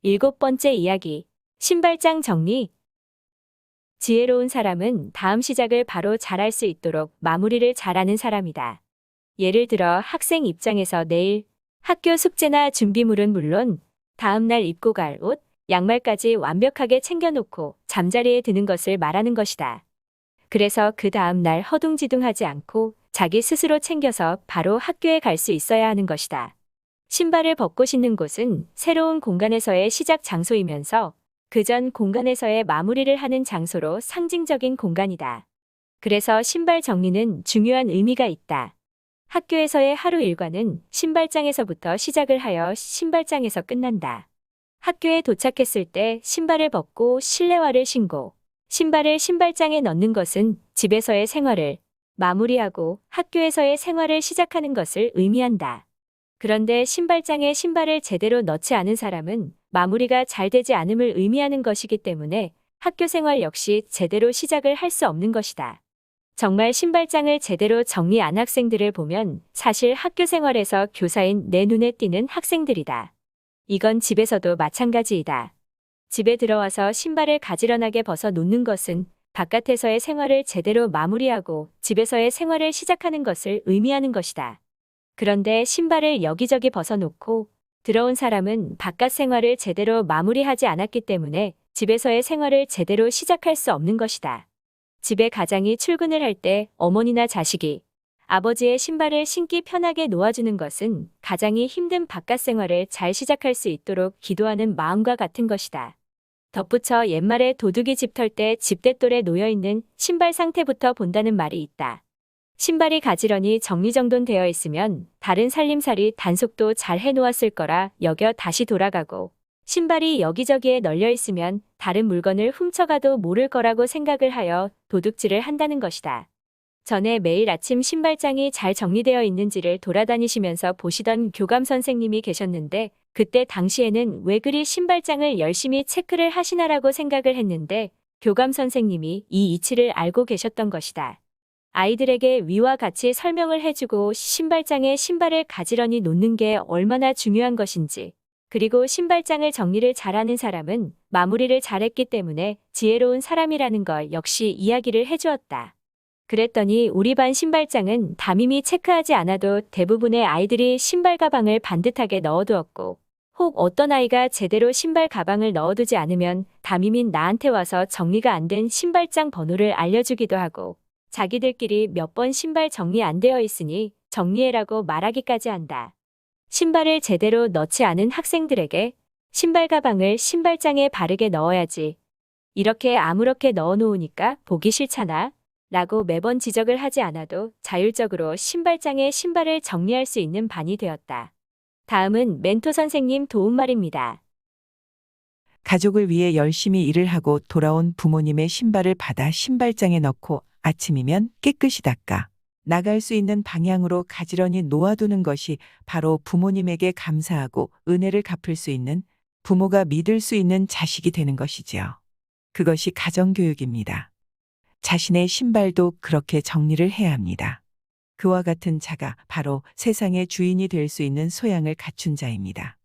7번째 이야기. 신발장 정리. 지혜로운 사람은 다음 시작을 바로 잘할 수 있도록 마무리를 잘하는 사람이다. 예를 들어 학생 입장에서 내일 학교 숙제나 준비물은 물론 다음 날 입고 갈 옷, 양말까지 완벽하게 챙겨놓고 잠자리에 드는 것을 말하는 것이다. 그래서 그 다음 날 허둥지둥하지 않고 자기 스스로 챙겨서 바로 학교에 갈 수 있어야 하는 것이다. 신발을 벗고 신는 곳은 새로운 공간에서의 시작 장소이면서 그전 공간에서의 마무리를 하는 장소로 상징적인 공간이다. 그래서 신발 정리는 중요한 의미가 있다. 학교에서의 하루 일과는 신발장에서부터 시작을 하여 신발장에서 끝난다. 학교에 도착했을 때 신발을 벗고 실내화를 신고 신발을 신발장에 넣는 것은 집에서의 생활을 마무리하고 학교에서의 생활을 시작하는 것을 의미한다. 그런데 신발장에 신발을 제대로 넣지 않은 사람은 마무리가 잘 되지 않음을 의미하는 것이기 때문에 학교 생활 역시 제대로 시작을 할 수 없는 것이다. 정말 신발장을 제대로 정리 안 학생들을 보면 사실 학교 생활에서 교사인 내 눈에 띄는 학생들이다. 이건 집에서도 마찬가지이다. 집에 들어와서 신발을 가지런하게 벗어 놓는 것은 바깥에서의 생활을 제대로 마무리하고 집에서의 생활을 시작하는 것을 의미하는 것이다. 그런데 신발을 여기저기 벗어놓고 들어온 사람은 바깥 생활을 제대로 마무리하지 않았기 때문에 집에서의 생활을 제대로 시작할 수 없는 것이다. 집에 가장이 출근을 할 때 어머니나 자식이 아버지의 신발을 신기 편하게 놓아주는 것은 가장이 힘든 바깥 생활을 잘 시작할 수 있도록 기도하는 마음과 같은 것이다. 덧붙여 옛말에 도둑이 집 털 때 집대돌에 놓여있는 신발 상태부터 본다는 말이 있다. 신발이 가지런히 정리정돈되어 있으면 다른 살림살이 단속도 잘 해놓았을 거라 여겨 다시 돌아가고 신발이 여기저기에 널려 있으면 다른 물건을 훔쳐가도 모를 거라고 생각을 하여 도둑질을 한다는 것이다. 전에 매일 아침 신발장이 잘 정리되어 있는지를 돌아다니시면서 보시던 교감 선생님이 계셨는데 그때 당시에는 왜 그리 신발장을 열심히 체크를 하시나라고 생각을 했는데 교감 선생님이 이 이치를 알고 계셨던 것이다. 아이들에게 위와 같이 설명을 해주고 신발장에 신발을 가지런히 놓는 게 얼마나 중요한 것인지, 그리고 신발장을 정리를 잘하는 사람은 마무리를 잘했기 때문에 지혜로운 사람이라는 걸 역시 이야기를 해주었다. 그랬더니 우리 반 신발장은 담임이 체크하지 않아도 대부분의 아이들이 신발 가방을 반듯하게 넣어두었고, 혹 어떤 아이가 제대로 신발 가방을 넣어두지 않으면 담임인 나한테 와서 정리가 안 된 신발장 번호를 알려주기도 하고, 자기들끼리 몇 번 신발 정리 안 되어 있으니 정리해라고 말하기까지 한다. 신발을 제대로 넣지 않은 학생들에게 신발 가방을 신발장에 바르게 넣어야지. 이렇게 아무렇게 넣어놓으니까 보기 싫잖아. 라고 매번 지적을 하지 않아도 자율적으로 신발장에 신발을 정리할 수 있는 반이 되었다. 다음은 멘토 선생님 도움말입니다. 가족을 위해 열심히 일을 하고 돌아온 부모님의 신발을 받아 신발장에 넣고 아침이면 깨끗이 닦아 나갈 수 있는 방향으로 가지런히 놓아두는 것이 바로 부모님에게 감사하고 은혜를 갚을 수 있는 부모가 믿을 수 있는 자식이 되는 것이지요. 그것이 가정교육입니다. 자신의 신발도 그렇게 정리를 해야 합니다. 그와 같은 자가 바로 세상의 주인이 될 수 있는 소양을 갖춘 자입니다.